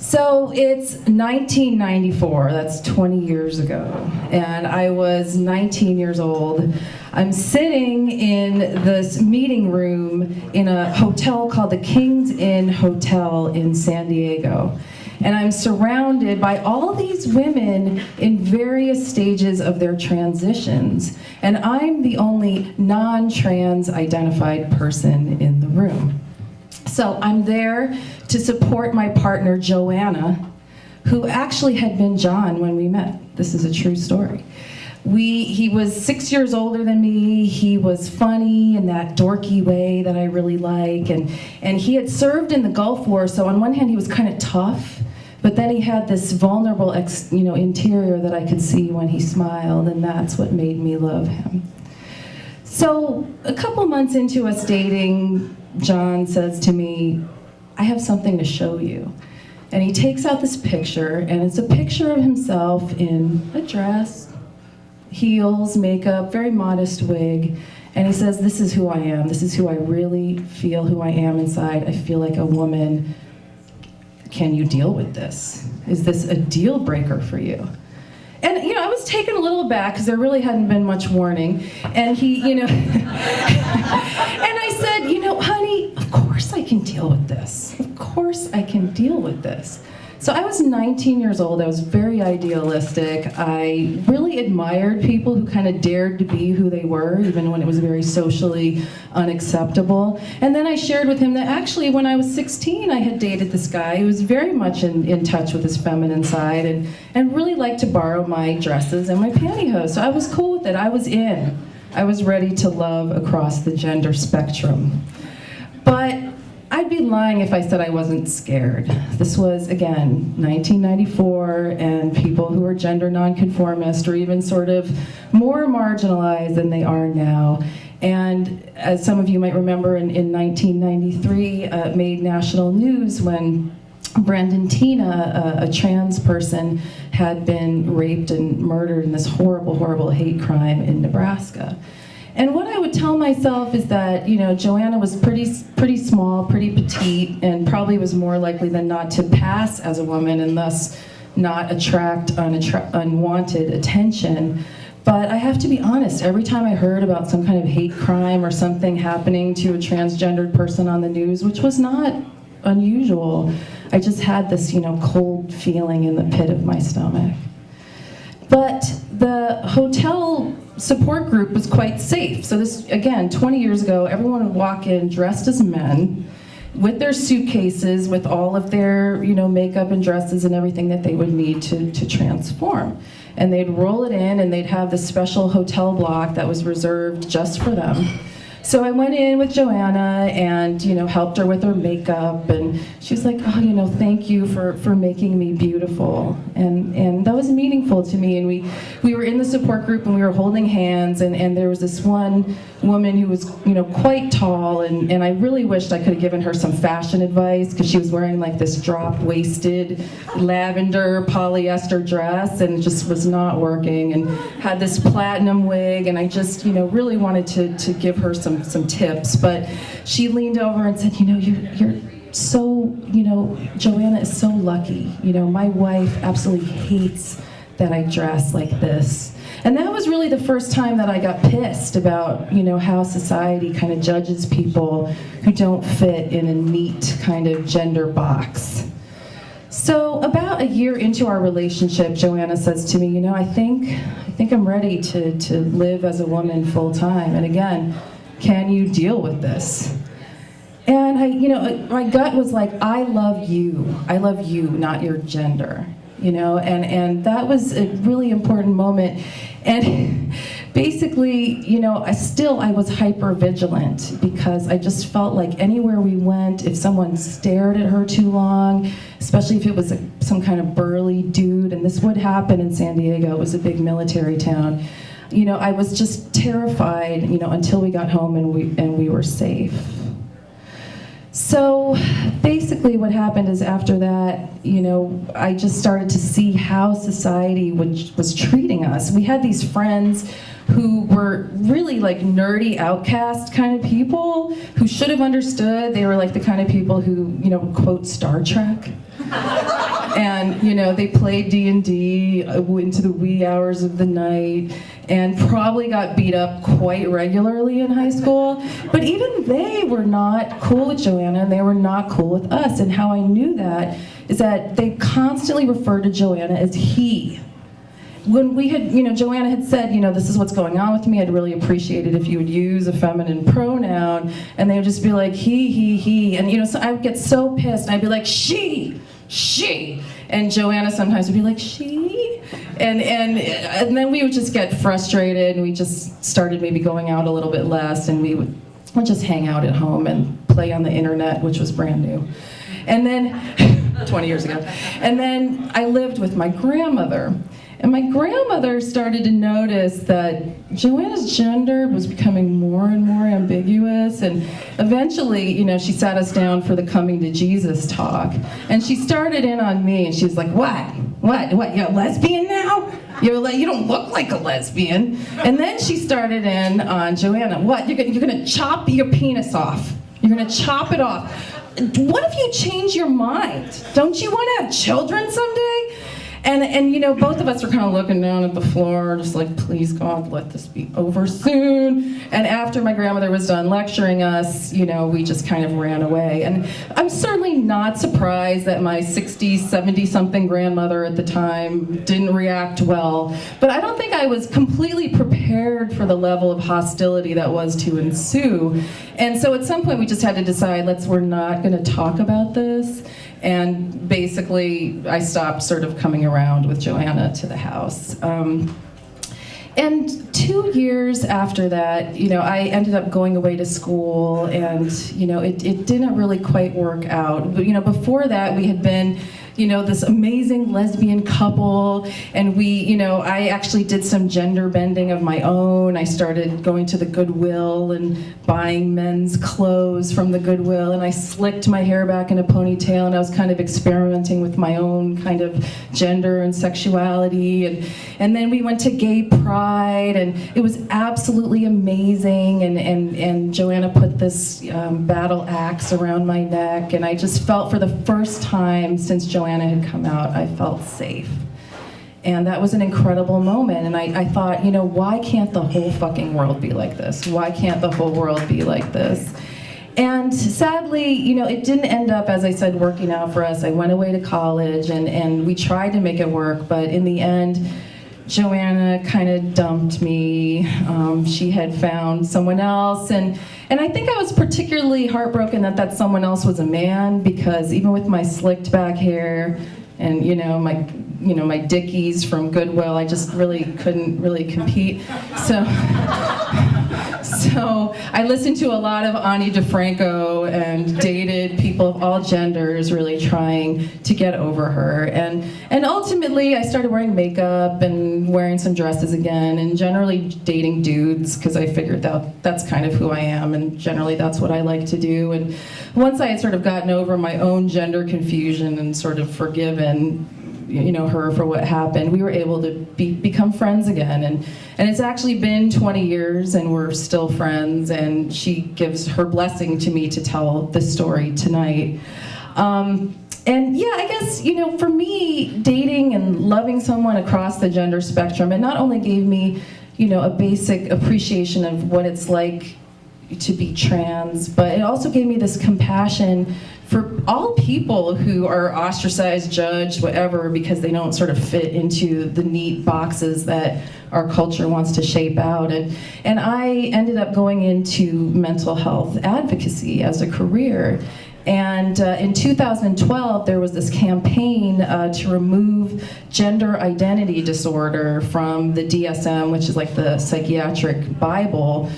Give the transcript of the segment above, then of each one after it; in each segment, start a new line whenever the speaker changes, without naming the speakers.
So it's 1994, that's 20 years ago, and I was 19 years old. I'm sitting in this meeting room in a hotel called the King's Inn Hotel in San Diego. And I'm surrounded by all these women in various stages of their transitions. And I'm the only non-trans identified person in the room. So I'm there to support my partner, Joanna, who actually had been John when we met. This is a true story. He was 6 years older than me. He was funny in that dorky way that I really like. And he had served in the Gulf War, so on one hand he was kind of tough, but then he had this vulnerable interior that I could see when he smiled, and that's what made me love him. So a couple months into us dating, John says to me, "I have something to show you." And he takes out this picture, and it's a picture of himself in a dress, heels, makeup, very modest wig, and he says, "This is who I am. This is who I really feel who I am inside. I feel like a woman. Can you deal with this? Is this a deal breaker for you?" And, I was taken a little aback because there really hadn't been much warning. And he, and I said, "Honey, of course I can deal with this. Of course I can deal with this." So I was 19 years old. I was very idealistic. I really admired people who kind of dared to be who they were, even when it was very socially unacceptable. And then I shared with him that actually when I was 16, I had dated this guy who was very much in touch with his feminine side and really liked to borrow my dresses and my pantyhose. So I was cool with it. I was in. I was ready to love across the gender spectrum. But I'd be lying if I said I wasn't scared. This was, again, 1994, and people who were gender nonconformist or even sort of more marginalized than they are now. And as some of you might remember, in 1993, made national news when Brendan Tina, a trans person, had been raped and murdered in this horrible, horrible hate crime in Nebraska. And what I would tell myself is that, Joanna was pretty small, pretty petite, and probably was more likely than not to pass as a woman and thus not attract unwanted attention. But I have to be honest, every time I heard about some kind of hate crime or something happening to a transgendered person on the news, which was not unusual, I just had this, cold feeling in the pit of my stomach. But the hotel support group was quite safe. So this, again, 20 years ago, everyone would walk in dressed as men with their suitcases, with all of their, makeup and dresses and everything that they would need to transform. And they'd roll it in, and they'd have this special hotel block that was reserved just for them. So I went in with Joanna and, helped her with her makeup, and she was like, "Oh, thank you for making me beautiful." And that was meaningful to me. And we were in the support group, and we were holding hands, and there was this one woman who was, quite tall, and I really wished I could have given her some fashion advice, because she was wearing like this drop-waisted lavender polyester dress, and it just was not working, and had this platinum wig, and I just, really wanted to give her some tips. But she leaned over and said, "You're so, Joanna is so lucky. My wife absolutely hates that I dress like this." And that was really the first time that I got pissed about, how society kind of judges people who don't fit in a neat kind of gender box. So about a year into our relationship, Joanna says to me, I think I'm ready to live as a woman full time. And again, can you deal with this? And my gut was like, I love you, not your gender, and that was a really important moment. And basically, I was hyper vigilant, because I just felt like anywhere we went, if someone stared at her too long, especially if it was some kind of burly dude, and this would happen in San Diego, it was a big military town, I was just terrified, until we got home and we were safe. So basically what happened is after that, I just started to see how society was treating us. We had these friends who were really like nerdy outcast kind of people who should have understood. They were like the kind of people who, quote Star Trek. And, they played D&D into the wee hours of the night and probably got beat up quite regularly in high school. But even they were not cool with Joanna, and they were not cool with us. And how I knew that is that they constantly referred to Joanna as he. When we had, Joanna had said, this is what's going on with me, I'd really appreciate it if you would use a feminine pronoun, and they would just be like, he, and so I would get so pissed, and I'd be like, she, and Joanna sometimes would be like, she, and then we would just get frustrated, and we just started maybe going out a little bit less, and we would just hang out at home and play on the internet, which was brand new. And then, 20 years ago, and then I lived with my grandmother. And my grandmother started to notice that Joanna's gender was becoming more and more ambiguous, and eventually, she sat us down for the Coming to Jesus talk, and she started in on me, and she was like, what, you're a lesbian now? You don't look like a lesbian. And then she started in on Joanna, what, you're gonna chop your penis off? You're gonna chop it off? What if you change your mind? Don't you want to have children someday? And both of us were kind of looking down at the floor, just like, please God, let this be over soon. And after my grandmother was done lecturing us, we just kind of ran away. And I'm certainly not surprised that my 60, 70-something grandmother at the time didn't react well. But I don't think I was completely prepared for the level of hostility that was to ensue. And so at some point we just had to decide, we're not going to talk about this. And basically, I stopped sort of coming around with Joanna to the house. And 2 years after that, I ended up going away to school, and, it didn't really quite work out. But, before that, we had been, this amazing lesbian couple, and I actually did some gender bending of my own. I started going to the Goodwill and buying men's clothes from the Goodwill, and I slicked my hair back in a ponytail, and I was kind of experimenting with my own kind of gender and sexuality, and then we went to gay pride, and it was absolutely amazing, and Joanna put this battle axe around my neck, and I just felt for the first time since Joanna had come out, I felt safe. And that was an incredible moment, and I thought, why can't the whole fucking world be like this? Why can't the whole world be like this? And sadly, it didn't end up, as I said, working out for us. I went away to college, and we tried to make it work, but in the end, Joanna kind of dumped me. She had found someone else, and I think I was particularly heartbroken that someone else was a man, because even with my slicked back hair and my Dickies from Goodwill, I just really couldn't really compete. So I listened to a lot of Ani DeFranco and dated people of all genders, really trying to get over her. And ultimately, I started wearing makeup and wearing some dresses again, and generally dating dudes, because I figured that's kind of who I am, and generally that's what I like to do. And once I had sort of gotten over my own gender confusion and sort of forgiven her for what happened, we were able to become friends again, and it's actually been 20 years, and we're still friends, and she gives her blessing to me to tell this story tonight. And yeah, I guess, for me, dating and loving someone across the gender spectrum, it not only gave me, a basic appreciation of what it's like to be trans, but it also gave me this compassion for all people who are ostracized, judged, whatever, because they don't sort of fit into the neat boxes that our culture wants to shape out. And I ended up going into mental health advocacy as a career. And in 2012, there was this campaign to remove gender identity disorder from the DSM, which is like the psychiatric Bible,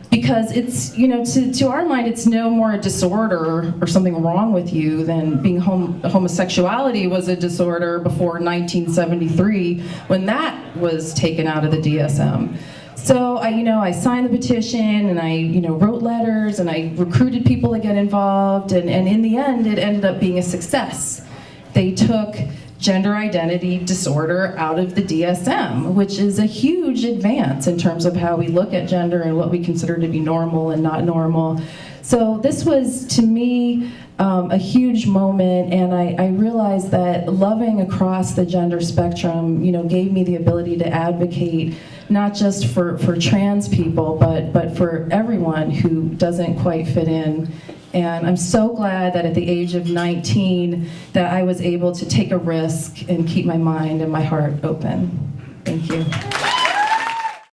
because it's, to our mind, it's no more a disorder or something wrong with you than being homosexuality was a disorder before 1973, when that was taken out of the DSM. So I signed the petition, and I wrote letters, and I recruited people to get involved, and in the end, it ended up being a success. They took gender identity disorder out of the DSM, which is a huge advance in terms of how we look at gender and what we consider to be normal and not normal. So this was, to me, a huge moment, and I realized that loving across the gender spectrum, gave me the ability to advocate not just for trans people, but for everyone who doesn't quite fit in. And I'm so glad that at the age of 19 that I was able to take a risk and keep my mind and my heart open. Thank you.